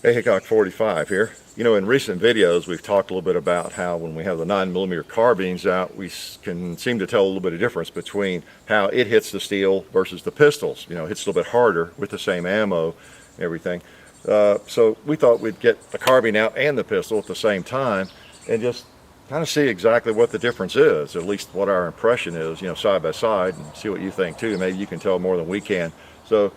Hey, Hickok 45 here. You know, in recent videos, we've talked a little bit about how when we have the 9mm carbines out, we can seem to tell a little bit of difference between how it hits the steel versus the pistols. You know, it hits a little bit harder with the same ammo and everything. So we thought we'd get the carbine out and the pistol at the same time and just kind of see exactly what the difference is, at least what our impression is, you know, side by side, and see what you think too. Maybe you can tell more than we can. So,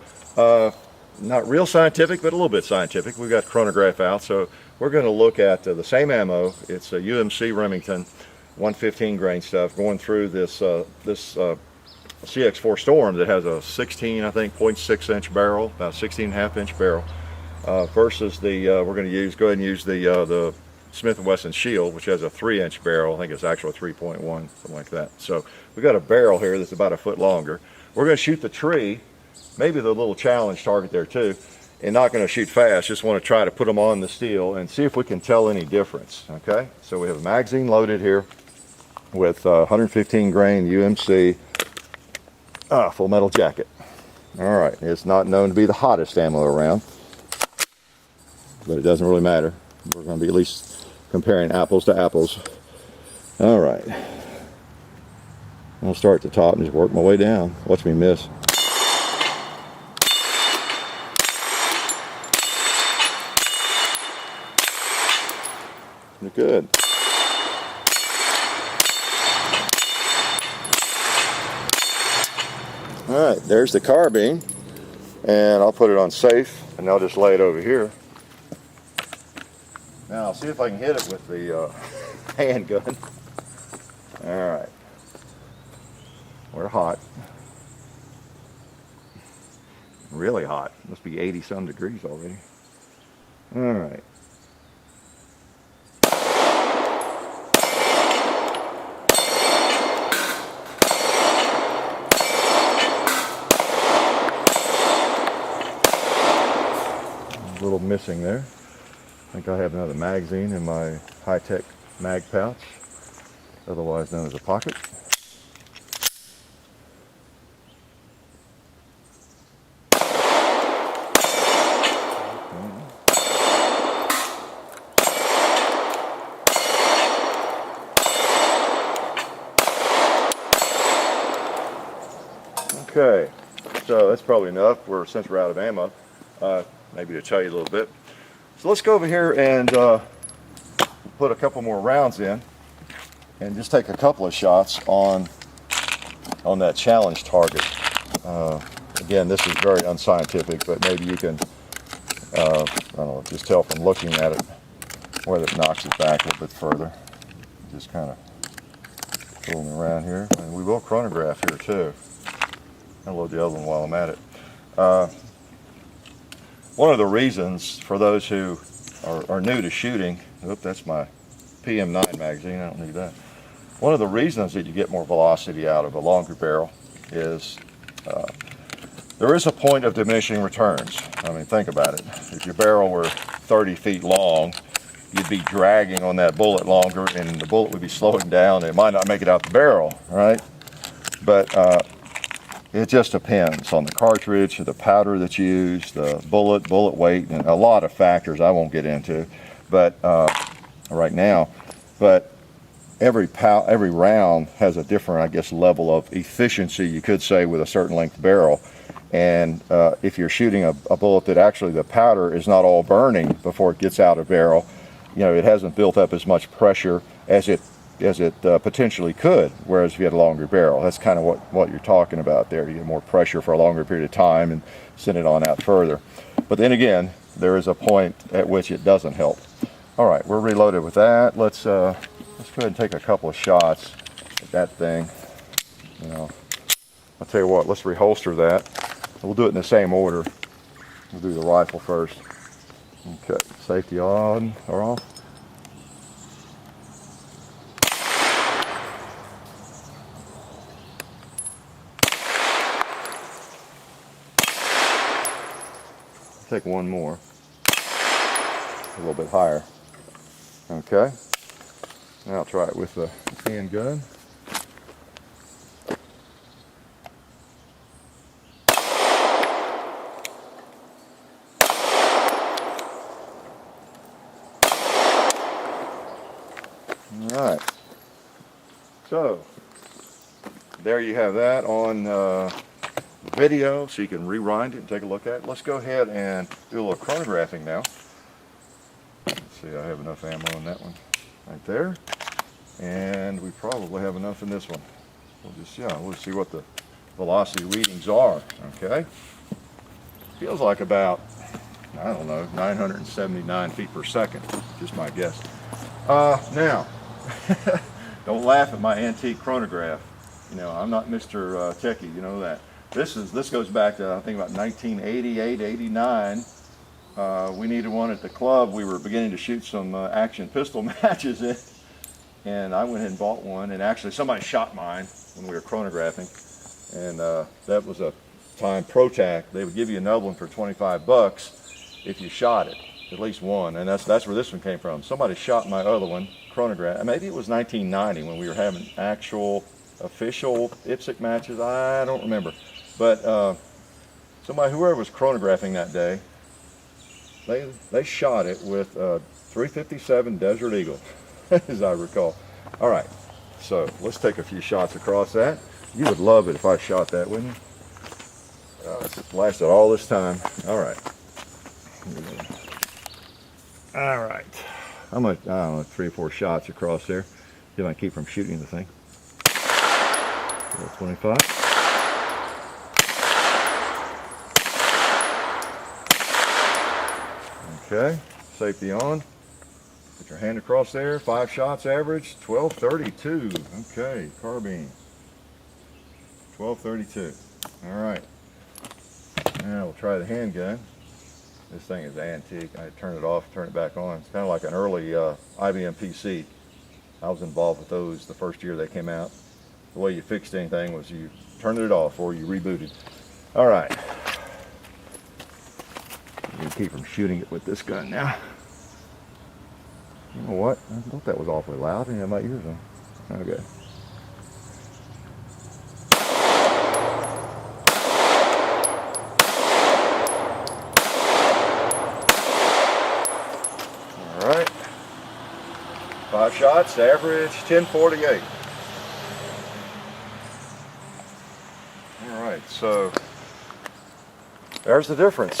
not real scientific, but a little bit scientific. We've got chronograph out, so we're going to look at the same ammo. It's a UMC Remington 115 grain stuff going through this CX4 Storm that has a 16, I think, 0.6 inch barrel, about 16.5 inch barrel, versus the we're going to go ahead and use the Smith & Wesson Shield, which has a 3-inch barrel. I think it's actually 3.1, something like that. So we've got a barrel here that's about a foot longer. We're going to shoot the tree, maybe the little challenge target there too, and not going to shoot fast. Just want to try to put them on the steel and see if we can tell any difference. Okay, so we have a magazine loaded here with 115 grain UMC full metal jacket. All right, it's not known to be the hottest ammo around, but it doesn't really matter. We're going to be at least comparing apples to apples. All right, I'll start at the top and just work my way down. Watch me miss. Good. All right, there's the carbine, and I'll put it on safe, and I'll just lay it over here. Now I'll see if I can hit it with the handgun. All right, we're hot, really hot. Must be 80 some degrees already. All right. Little missing there. I think I have another magazine in my high-tech mag pouch, otherwise known as a pocket. Okay, so that's probably enough. Since we're out of ammo. Maybe to tell you a little bit. So let's go over here and put a couple more rounds in and just take a couple of shots on that challenge target. Again, this is very unscientific, but maybe you can, I don't know, just tell from looking at it whether it knocks it back a little bit further. Just kind of fooling around here. And we will chronograph here too. I'll load the other one while I'm at it. One of the reasons for those who are new to shooting, that's my PM9 magazine, I don't need that. One of the reasons that you get more velocity out of a longer barrel is there is a point of diminishing returns. I mean, think about it. If your barrel were 30 feet long, you'd be dragging on that bullet longer and the bullet would be slowing down and it might not make it out the barrel, right? But it just depends on the cartridge, the powder that's used, the bullet weight, and a lot of factors I won't get into, but right now. But every round has a different, I guess, level of efficiency, you could say, with a certain length barrel. And if you're shooting a bullet that actually the powder is not all burning before it gets out of barrel, you know, it hasn't built up as much pressure as it potentially could, whereas if you had a longer barrel, that's kind of what you're talking about there. You get more pressure for a longer period of time and send it on out further. But then again, there is a point at which it doesn't help. All right, we're reloaded with that. Let's go ahead and take a couple of shots at that thing. You know, I'll tell you what, let's reholster that. We'll do it in the same order. We'll do the rifle first. Okay, safety on or off. Take one more, a little bit higher. Okay, now I'll try it with the handgun. right. So there you have that on video, so you can rewind it and take a look at it. Let's go ahead and do a little chronographing now. Let's see, I have enough ammo in that one right there, and we probably have enough in this one. We'll see what the velocity readings are. Okay, feels like about, I don't know, 979 feet per second, just my guess. Now, don't laugh at my antique chronograph. You know, I'm not Mr. Techie, you know that. This goes back to, I think, about 1988, 89. We needed one at the club. We were beginning to shoot some action pistol matches in, and I went ahead and bought one, and actually somebody shot mine when we were chronographing, and that was a time ProTac. They would give you another one for 25 bucks if you shot it, at least one, and that's where this one came from. Somebody shot my other one, chronograph. Maybe it was 1990 when we were having actual official IPSC matches. I don't remember, but whoever was chronographing that day, they shot it with 357 Desert Eagle, as I recall. All right, so let's take a few shots across that. You would love it if I shot that, wouldn't you? It's lasted all this time. All right. All right. I'm gonna, I don't know, 3 or 4 shots across there. See if I can keep from shooting the thing. 25. Okay, safety on. Put your hand across there. 5 shots average. 1232. Okay, carbine. 1232. All right. Now we'll try the handgun. This thing is antique. I turn it off, turn it back on. It's kind of like an early IBM PC. I was involved with those the first year they came out. The way you fixed anything was you turned it off or you rebooted. All right. I'm going to keep from shooting it with this gun now. You know what? I thought that was awfully loud. I didn't have my ears on. Okay. All right. 5 shots, average 1048. All right, so there's the difference.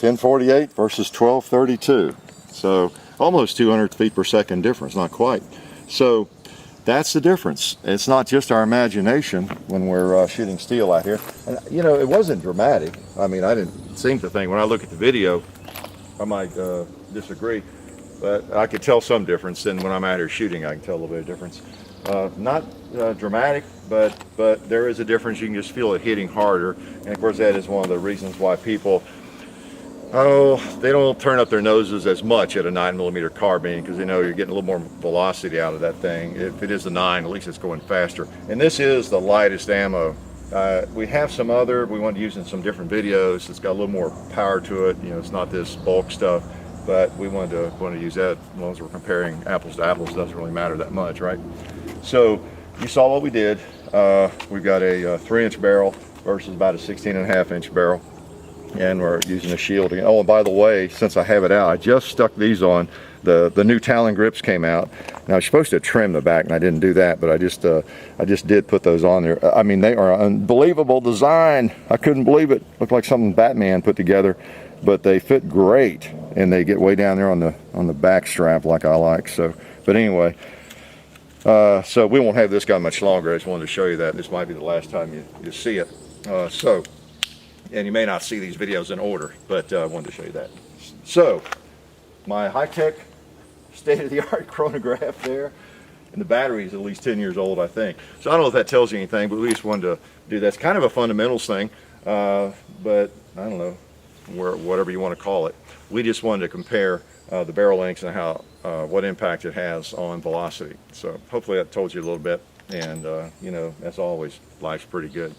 1048 versus 1232. So almost 200 feet per second difference, not quite. So that's the difference. It's not just our imagination when we're shooting steel out here. And you know, it wasn't dramatic. I mean, I didn't seem to think, when I look at the video, I might disagree, but I could tell some difference. And when I'm out here shooting, I can tell a little bit of difference. Not dramatic, but there is a difference. You can just feel it hitting harder. And of course, that is one of the reasons why people, they don't turn up their noses as much at a 9mm carbine, because they know you're getting a little more velocity out of that thing. If it is a 9, at least it's going faster. And this is the lightest ammo. We have some other, we want to use in some different videos. It's got a little more power to it. You know, it's not this bulk stuff, but we want to use that. As long as we're comparing apples to apples, it doesn't really matter that much, right? So you saw what we did. We've got a 3-inch barrel versus about a 16.5-inch barrel. And we're using a shield again. Oh, and by the way, since I have it out, I just stuck these on. The new Talon grips came out. Now I was supposed to trim the back, and I didn't do that, but I just did put those on there. I mean, they are unbelievable design. I couldn't believe it. Looked like something Batman put together, but they fit great, and they get way down there on the back strap like I like. So, but anyway, so we won't have this gun much longer. I just wanted to show you that. This might be the last time you see it. And you may not see these videos in order, but I wanted to show you that. So, my high-tech, state-of-the-art chronograph there, and the battery is at least 10 years old, I think. So I don't know if that tells you anything, but we just wanted to do that. It's kind of a fundamentals thing, but I don't know, whatever you want to call it. We just wanted to compare the barrel lengths and how what impact it has on velocity. So hopefully that told you a little bit, and you know, as always, life's pretty good.